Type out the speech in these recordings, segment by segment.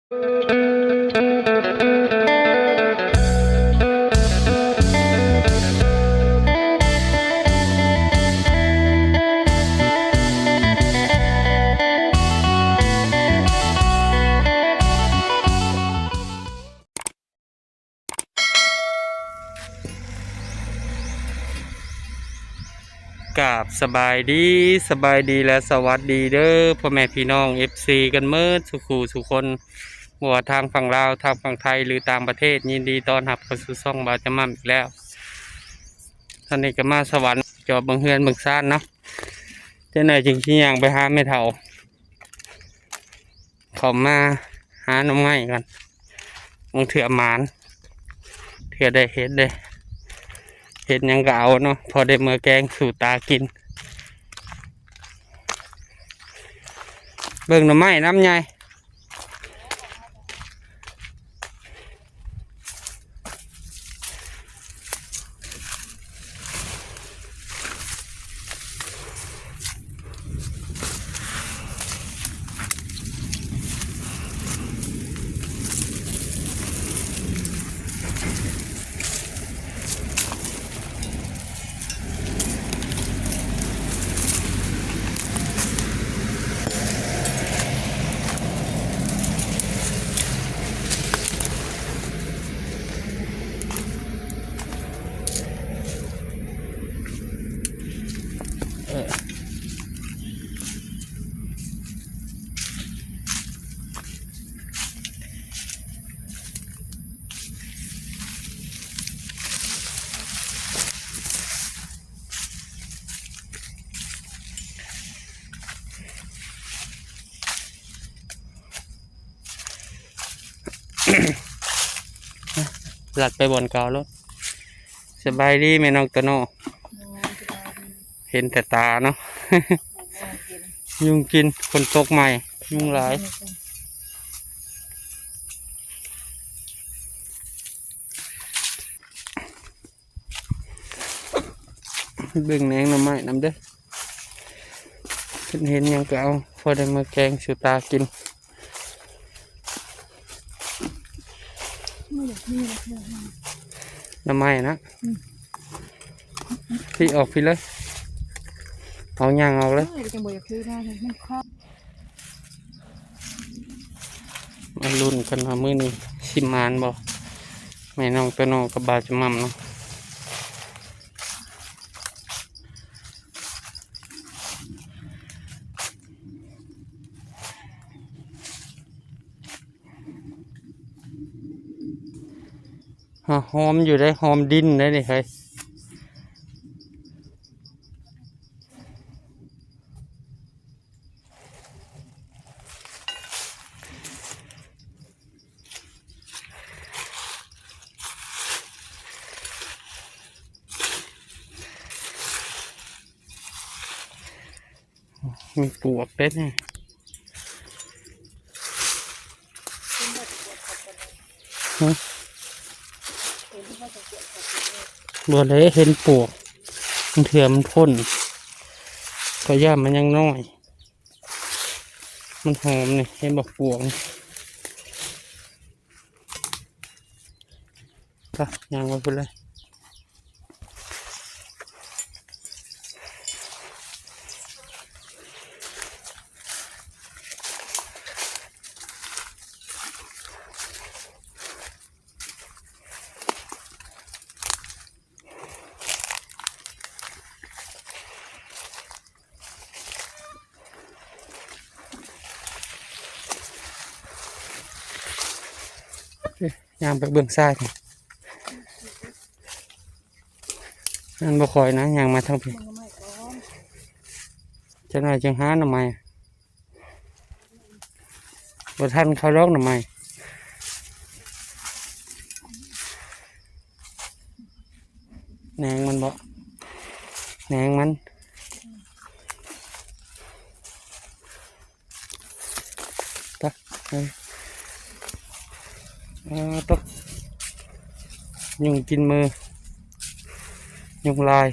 กับสบายดีและสวัสดีเด้อพ่อแม่พี่น้อง FC กันเมื่อสุขูสุคนบัวทางฝั่งลาวทางฝั่งไทยหรือต่างประเทศยินดีต้อนรับเข้าสู่ช่องบาจะมั่มอีกแล้วท่านนี้ก็มาสวรรค์จอบบังเฮือนบังซ่านเนาะเจ้าหน่อยจึงชี้ยางไปหาไม่เท่าเขามาหาน้ำไม้กันมึงเถื่อหมานเถื่อได้เห็ดได้เห็ดยังก็เอาเนาะพอได้เมื่อแกงสู่ตากินเบิ่งหน่อไม้น้ำใหญ่หลัดไปบนเก่าแล้วสบายดีแม่น้องตะโนเห็นแต่ตาเนาะ ยุงกินคนตกใหม่ยุงหลายเบิ่งแหนงหน่อไม้น้ำเด้อเห็นยังก็เอาพอได้มาแกงสู่ตากินหน่อไม้นะพี่ออกพี่เลยเอาย่างเอาเลยมาลุ้นกันว่ามื้อนี้สิมานบ่แม่น้องตัวน้องกับบาจะมั่มเนาะหอมอยู่ได้หอมดินได้เลยเฮ้ยมีปลวกเด้เนี่ยบัวเลยเห็นปลวกมันเถื่อมันพ่นก็ย่ามันยังน้อยมันหอมนี่เห็นบอกปลวกก็ย่างมาพูดเลยย่างไปเบื้องซ้ายนั่นบ่คอยนะย่างมาทางพี่จะหน่อยจังหาหน่อไม้บ่ทันเขาร้องหน่อไม้แหนงมันบ่แหนงมันตักตกยุงกินมือยุงลาย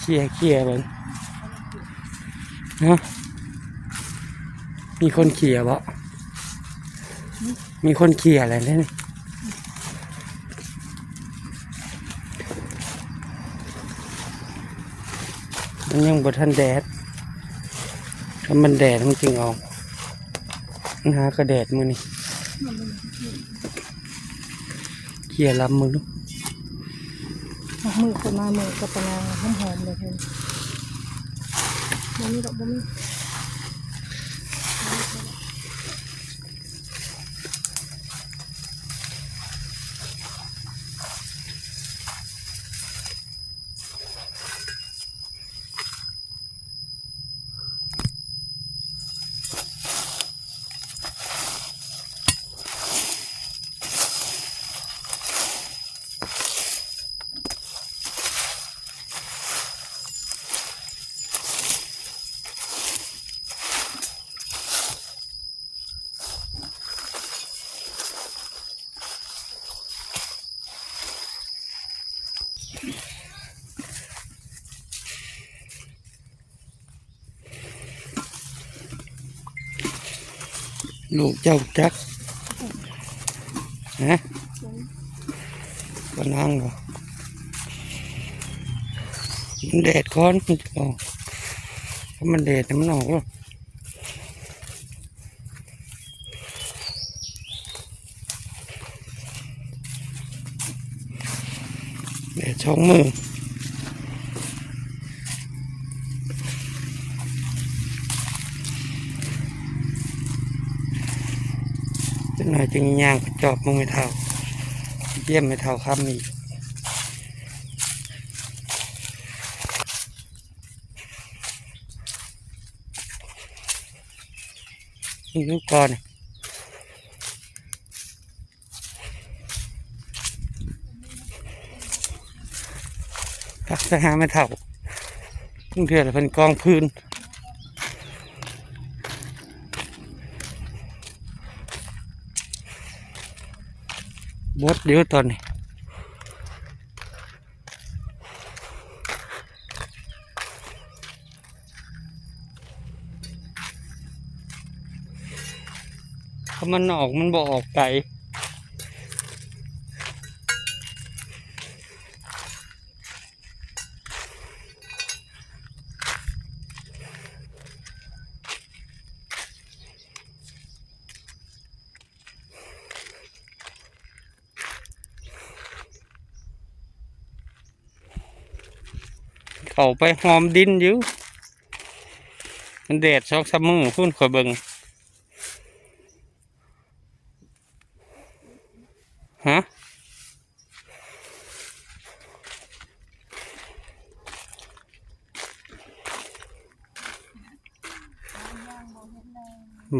ขี่ยเบิ่งฮะมีคนขี่บ่มีคนขี่อะไรเนี่ยมันยังบ่ทันแดดถ้ามันแดดมันจึงออกมันหากระแดดมือนี่เขี่ยลำมือดูมือคนมามือกับปลาหอมๆเลยเธอบ่มีดอกบ่มีลูกเจ้าจักฮะก็นั่งบ่มันแดดก้อนมันจะออกเพราะมันแดดมันออกแล้วแดดช่องมือจะหน่อยจึงย่างกระจอบมึงไม่เท่าเยี่ยมไม่เท่าคำอีกนี่ลูกก่อนพักจะหาไม่เท่าเพิ่งเถื่อนเป็นกองพื้นบดเดี๋ยวตอนนี้ถ้ามันออกมันบ่ออกไกลเขาไปหอมดินอยู่มันแดดซอกซัมเมอร์พุ่นขอยเบิ่งฮะ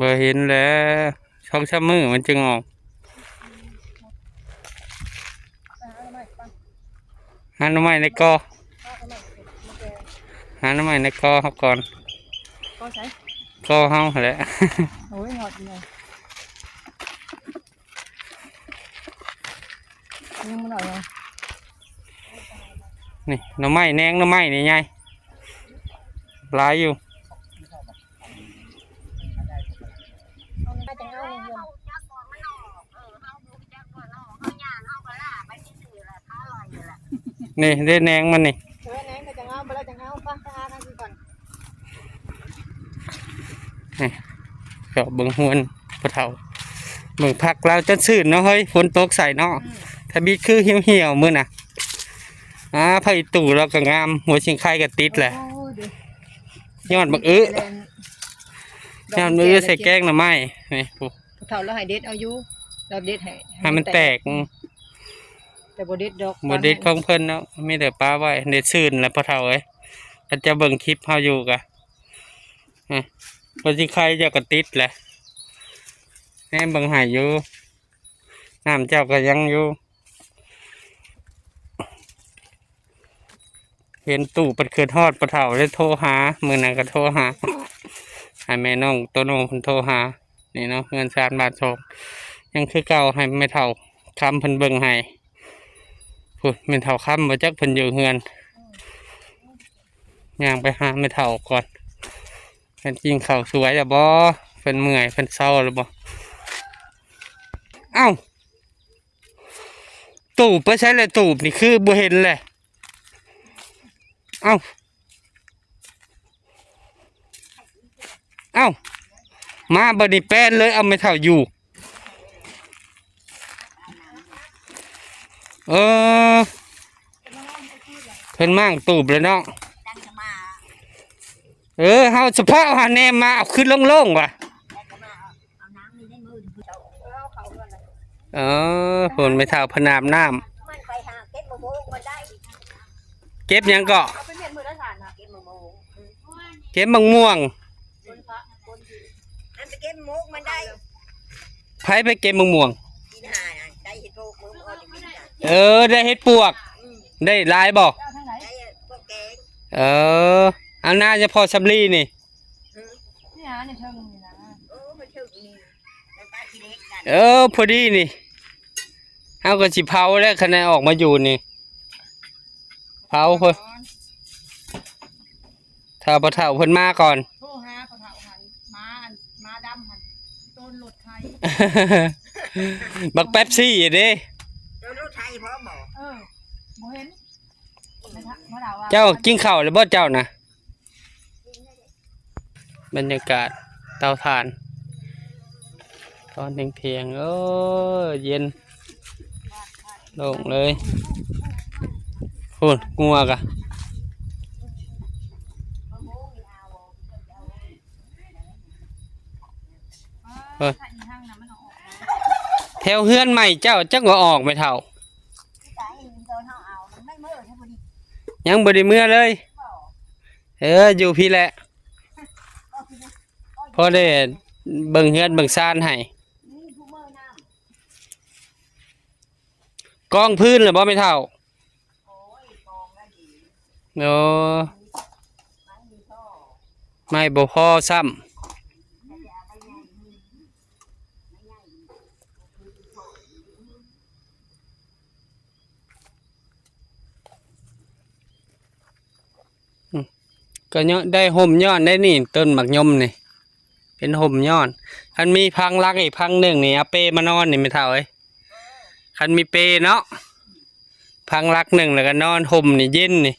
บ่เห็นแล้วซอกซัมเมอร์มันจึงออกหาหน่อไม้ในกอหาหน่อไม้ในกอเขาก่อนก็ใช้กอเฮาแหละโอ้ยหอดเลยยังมันออกเลยนี่หน่อไม้แนงหน่อไม้นี่ไงหลายอยู่นี่ได้แนงมันนี่แหนงก็จะเอาไปแล้วจะเอาป้าไปหากันก่อนนี่ก็เบิ่งหวนปะเฒ่าเบิ่งพักเราจนซื่นเนาะเฮ้ยฝนตกใส่เนาะถ้าบีคือเหี่ยวๆมื้อน่ะไผ่ตู่เราก็งามหัวชิงไข่ก็ติดแหละยอดบักอื้อยอดบักอื้อใส่แกงหน่อไม้นี่ปุ๊เฒ่าแล้วให้เด็ดเอาอยู่เราเด็ดให้มันแตกแต่บ่เด็ดดอกบ่เด็ดของเพิ่นเนาะมีแต่ปลาไว้เด็ดซื่นแล้วปะเฒ่าเอ้ยถ้าจะเบิ่งคลิปเฮาอยู่กะหัวชิงไข่เจ้าก็ติดแหละแม่เบิ่งให้อยู่น้ำเจ้าก็ยังอยู่เห็นตู่ปัดเกิดทอดปะเฒ่าได้โทรหามื้อนั้นก็โทรหาให้แม่น้องตัวน้องเพิ่นโทรหานี่เนาะเงิน3 บาท2ยังคือเก่าให้แม่เฒ่าคำเพิ่นเบิ่งให้พูดแม่เฒ่าคำบ่จักเพิ่นอยู่เฮือน ย่างไปหาไม่เท่าก่อนเพิ่นกินข้าวสวยแล้วบ่เพิ่นเมื่อยเพิ่นเศร้าแล้วบ่เอ้าตูบไปใช้เลยตูบนี่คือบ่เห็นแหละเอ้าเอ้ามาบัดนี้แป้นเลยเอาไม่เท่าอยู่เออเพิ่นมั่งตูบเลยเนาะเฮาเฉพาะหาแนมมาเอาขึ้นโล่งๆว่ะฝนไม่เท่าพนามน้ำเก็บหยังเกาะเก็บมะม่วงไผไปเก็บมะม่วงได้เฮ็ดปวกได้หลายบ่อันน่าจะพอสำลีนี่พอดีนี่เอาก็สิเผาแล้วคะแนนออกมาอยู่นี่เผาเพิ่นถ้าบ่เฒ่าเพิ่นมาก่อนโทรหาปะเฒ่าหันมาดำหันต้นรถไทย บักแป๊บซี่เด้ต้นรถไทยพร้อมบ่บ่เห็นเจ้ากินข้าวแล้วบ่เจ้านะบรรยากาศเตาถ่านตอนเที่ยงเย็นโล่งเลยโหงัวกะแถวเฮือนใหม่เจ้าจักว่าออกไม่เท่ายังบ่ได้เมื่อเลยอยู่พี่แหละพอได้เบิ่งเฮือนเบิ่งซ่านให้กองพื้นหรือบ่ไม่เท่าไม่บ่พอซ้ำก็เนาะได้ห่มยอดได้นี่ต้นหมักยมนี่เป็นห่มยอดคันมีพังรักอีกพังหนึ่งนี่เอาเปมานอนนี่ไม่เท่าคันมีเปเนาะพังรักหนึ่งแล้วก็นอนห่มนี่เย็นนี่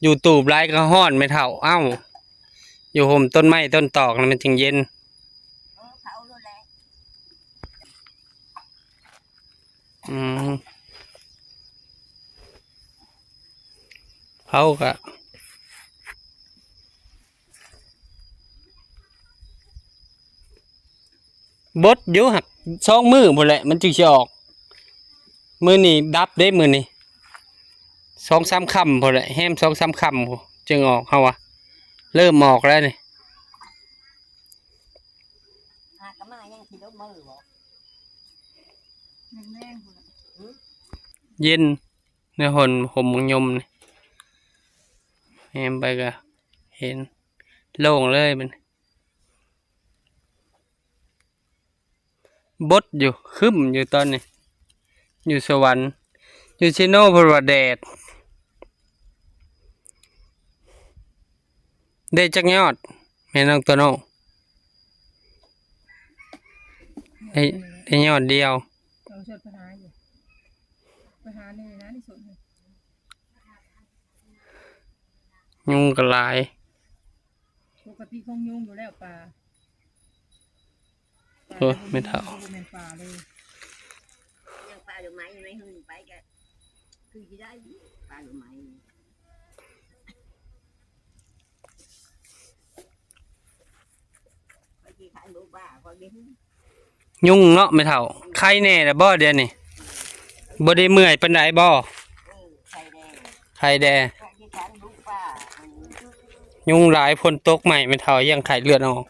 อยู่ตูบไรก็ห้อนไม่เท่าเอ้าอยู่ห่มต้นไม้ต้นตอกมันจึงเย็นเผากะบดอยู่หัก2 มือหมดแหละมันจึงจะออกมือนี่ดับได้มือนี่2-3 ค่ำหมดแหละแฮม2-3 ค่ำจึงออกเขาวะเริ่มออกแล้วนี่เย็นในห่มยมนี่แฮมไปก็เห็นโล่งเลยมันบดอยู่คึมอยู่ตอนนี้อยู่สวรรค์อยู่ชิโน่พรวดแดดได้จักยอดแม่น้องตัวน้องได้ยอดเดียวยุงกระลายปกติคงยุงอยู่แล้วปลาไม่เท่าปลาดอกไม้ไม่หึงไปก็คือจะได้ปลาดอกไม้ยุงเนาะไม่เท่าใครแน่ละบ่เดี๋ยวนี้บ่ได้เมื่อยปานใดบ่ไข่แดงยุงหลายฝนตกใหม่ไม่เท่ายังไข่เลือดออก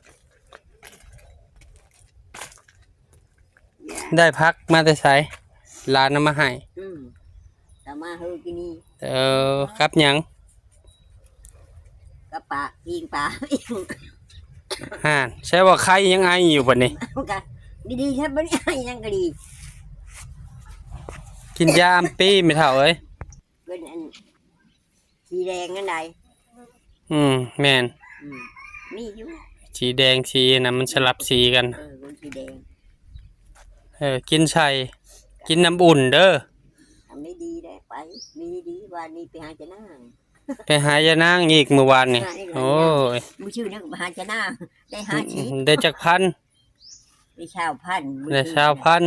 ได้พักมาแต่ไสร้านนำมาให้แต่มาเฮอกินี่ครับยังกับปลาปิ้งปลาใช่ว่าใครยังไงอยู่ปะนี่ดีๆใช่ปะนี่ยังก็ดีกินยามปีไม่เท่าเป็นสีแดงนั่นไง แม่น อืมมีอยู่ สีแดงสีน่ะมันสลับสีกัน คนสีแดง กินไช่กินน้ำอุ่นเด้อ ทำไม่ดีได้ไปมีดีวันนี้ไปหาจะนั่ง ไปหายานางอีกเมื่อวานนี่โอ้ย มือชื่อนักหาจะนั่งได้5 ชิ้น ได้จักพัน ได้ชาวพัน ได้ชาวพัน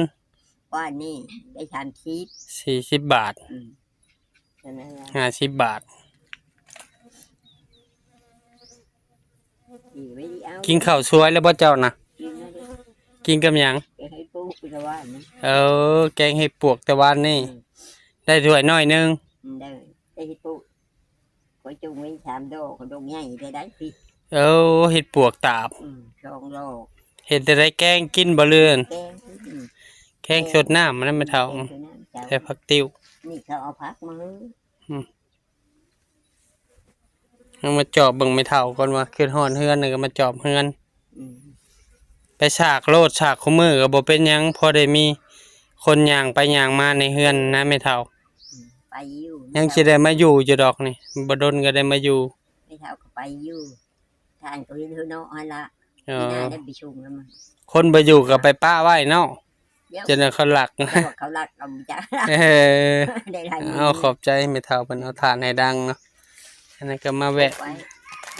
ว่านี่ได้3 ชิ้น 40 บาท นั่นแหละ 50 บาท ไม่ได้เอา กินข้าวสวยแล้วบ่เจ้านะ กินแล้วเด้อ กินกับหยัง ไปให้ปุ๊กไปว่านี่ แกงเห็ดปวกแต่วันนี่ได้ถ้วยน้อยหนึง ได้ได้ให้ปุ๊กก็จงไว้3 ดอกก็ดอกใหญ่ได้พี่ เห็ดปวกตาบ 2 ดอก เห็ดแต่ได้แกงกินบ่เลื่อน แกง แกงสดน้ำมันนั้นไม่เท่าใส่ผักติ้ว นี่เขาเอาพักมา เอามาจอบเบิ่งไม่เท่าก่อนว่าขึ้นฮ้อนเฮือนนึงก็มาจอบเฮือน ไปฉากโลดฉากคู่มือก็บ่เป็นหยังพอได้มีคนย่างไปย่างมาในเฮือนนะไม่เท่า ไปอยู่ ยังสิได้มาอยู่อยู่ดอกนี่บ่ดนก็ได้มาอยู่ ไม่เท่าก็ไปอยู่ทานก็เห็นเธอเนาะฮะละ เอ ที่หน้า อ ได้ไปชุมแล้วมัน คนบ่อยู่ก็ไปป้าไว้เนาะ เดี๋ยว จะได้เขาหลัก เขารักเราจ้ะ เออ ได้หลาย เอาขอบใจไม่เท่าเพิ่นเอาทานให้ดังเนาะอันนั้นก็มาแวะ ไว้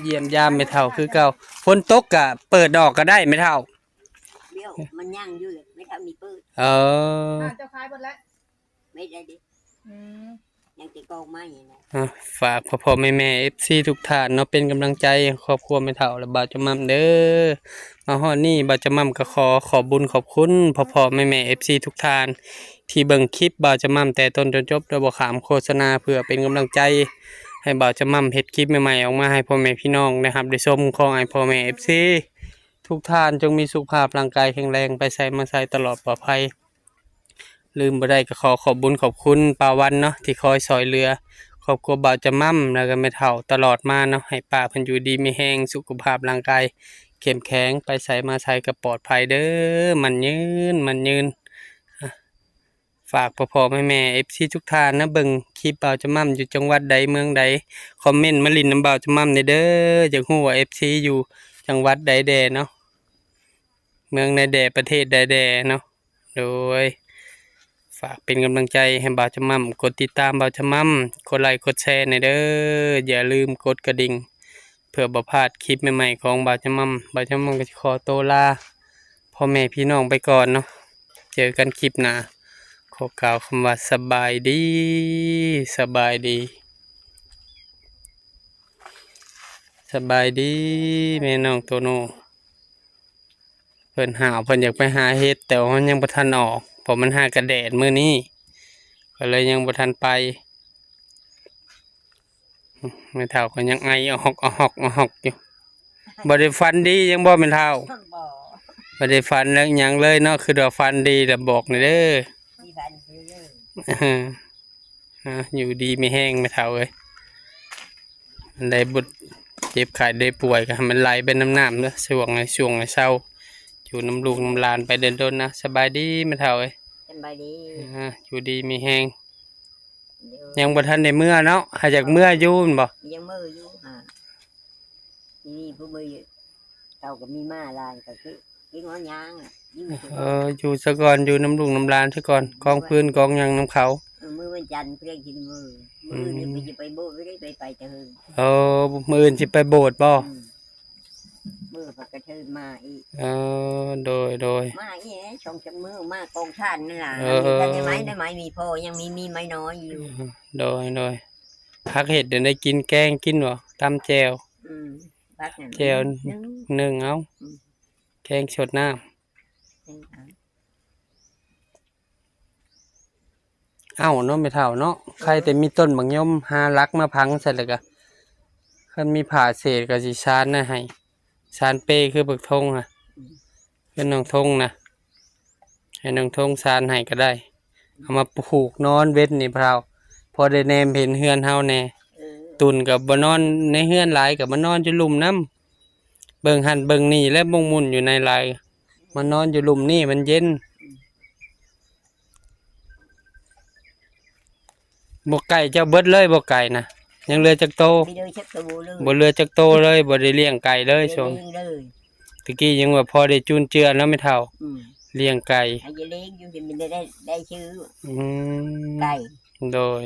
เยี่ยมยามไม่เท่าคือเก่าฝนตกก็เปิดดอกก็ได้ไม่เท่า เดี๋ยวมันย่างอยู่เลยไม่เท่ามีปืน เออ เจ้าขายหมดแล้ว ไม่ได้ดิ อืม ยังติดกองไม้อย่างนี้ ฝากพ่อแม่ๆ FC ทุกท่านเนาะเป็นกำลังใจครอบครัวไม่เท่าและบ่าวจะมั่มเด้อมาฮอดนี้บ่าวจะมั่มก็ขอบุญขอบคุณพ่อแม่ๆ FC ทุกท่านที่เบิ่งคลิปบ่าวจะมั่มแต่ต้นจนจบโดยบ่ขามโฆษณาเพื่อเป็นกำลังใจให้บ่าวจะมั่มเฮ็ดคลิปใหม่ๆออกมาให้พ่อแม่พี่น้องนะครับได้ชมของให้พ่อแม่ FC ทุกท่านจงมีสุขภาพร่างกายแข็งแรงไปใส่มาใส่ตลอดปลอดภัยลืมบ่ได้ก็ขอบบุญขอบคุณป้าวันเนาะที่คอยซอยเรือครอบครัวบ่าวจะมั่มแล้วก็แม่เฒ่าตลอดมาเนาะให้ป้าเพิ่นอยู่ดีมีแรงสุขภาพร่างกายเข้มแข็งไปใส่มาใส่ก็ปลอดภัยเด้อมันยืนฝากพ่อแม่ FC ทุกท่านนะเบิ่งคลิปบ่าวจะมั่มอยู่จังหวัดใดเมืองใดคอมเมนต์มาลิ้นน้ำบ่าวจะมั่มเด้ออยากฮู้ว่า FC อยู่จังหวัดใดแดเนาะเมืองใดแดประเทศใดแดเนาะโดยฝากเป็นกำลังใจให้บ่าวจะมั่มกดติดตามบ่าวจะมั่มกดไลค์กดแชร์ในเด้ออย่าลืมกดกระดิ่งเพื่อบ่พลาดคลิปใหม่ๆของบ่าวจะมั่มบ่าวจะมั่มก็สิขอตัวลาพ่อแม่พี่น้องไปก่อนเนาะเจอกันคลิปหน้าขอกล่าวคำว่าสบายดีสบายดีสบายดีแม่น้องโตโน่เพิ่นหาวเพิ่นอยากไปหาเฮ็ดแต่ว่ามันยังบ่ทันออกเพราะมันหากระแดดมื้อนี้ก็เลยยังบ่ทันไปไม่เท่าก็ยังไอออกอยู่บ่ได้ฟันดียังบ่แม่นเท่า บ่อ บ่ได้ฟันแล้วหยังเลยเนาะคือว่าฟันดีแล้วบอกหน่อยเด้อ มีฟันเยอะ อยู่ดีไม่แห้งไม่เท่าเลยอันใดบุดเจ็บไข้ได้ป่วยก็ให้มันไหลเป็นน้ำเนาะช่วงในเช้าอยู่น้ำลูกน้ำลานไปเดินนะสบายดีไม่เท่าเลย สบายดี อยู่ดีมีแห้ง เดี๋ยว ยังบ่ทันได้เมื่อเนาะหาจากเมื่ออยู่แม่นบ่ ยังมืออยู่นี่ผู้มือเราก็มีมาลายก็คือกินหัวยางอยู่ อยู่ซะก่อนอยู่น้ำลูกน้ำลานซะก่อนกองพื้นกองหยังน้ำเขา มือวันจันทร์เพื่อนกินมือนี่ไปจะไปโบไม่ได้ไปแต่เฮง มื้ออื่นสิไปโบสถ์บ่ มือผักกระเทินมาอีก โดย มาอีกชงจังมือมากองท่านนั่นแหละ เออ ได้ไหมมีพอยังมีไม้น้อยอยู่ โดยพักเห็ดเดี๋ยวได้กินแกงกินบ่ตำแจว พักนั่น แจวหนึ่งเอาแกงสดน้ำเอ้าเนาะไม่เท่าเนาะใครแต่มีต้นบางย่อมหารักมาพังเสร็จแล้วก็คันมีผ่าเศษก็สิชานนะให้ชานเป้คือบักทงอ่ะคือน้องทงนะให้น้องทงชานให้ก็ได้เอามาผูกนอนเว็ดนี่พราวพอได้แนมเห็นเฮือนเฮาแน่ตุนกับบ่นอนในเฮือนหลายกับมานอนอยู่หลุมน้ำเบิ่งหันเบิ่งนี่และบงมุนอยู่ในหลายมานอนอยู่หลุมนี่มันเย็นบ่ไก่เจ้าเบิดเลยบ่ไก่นะ ยังเหลือจักโต มีเลยชักตัวเลย บ่เหลือจักโตเลยบ่ได้เลี้ยงไก่เลยช่วง เลี้ยงเลย ตะกี้ยังว่าพอได้จูนเจือแล้วไม่เท่า อืม เลี้ยงไก่ ให้จะเลี้ยงอยู่ที่มันได้ชื่อ อืม ไก่ โดย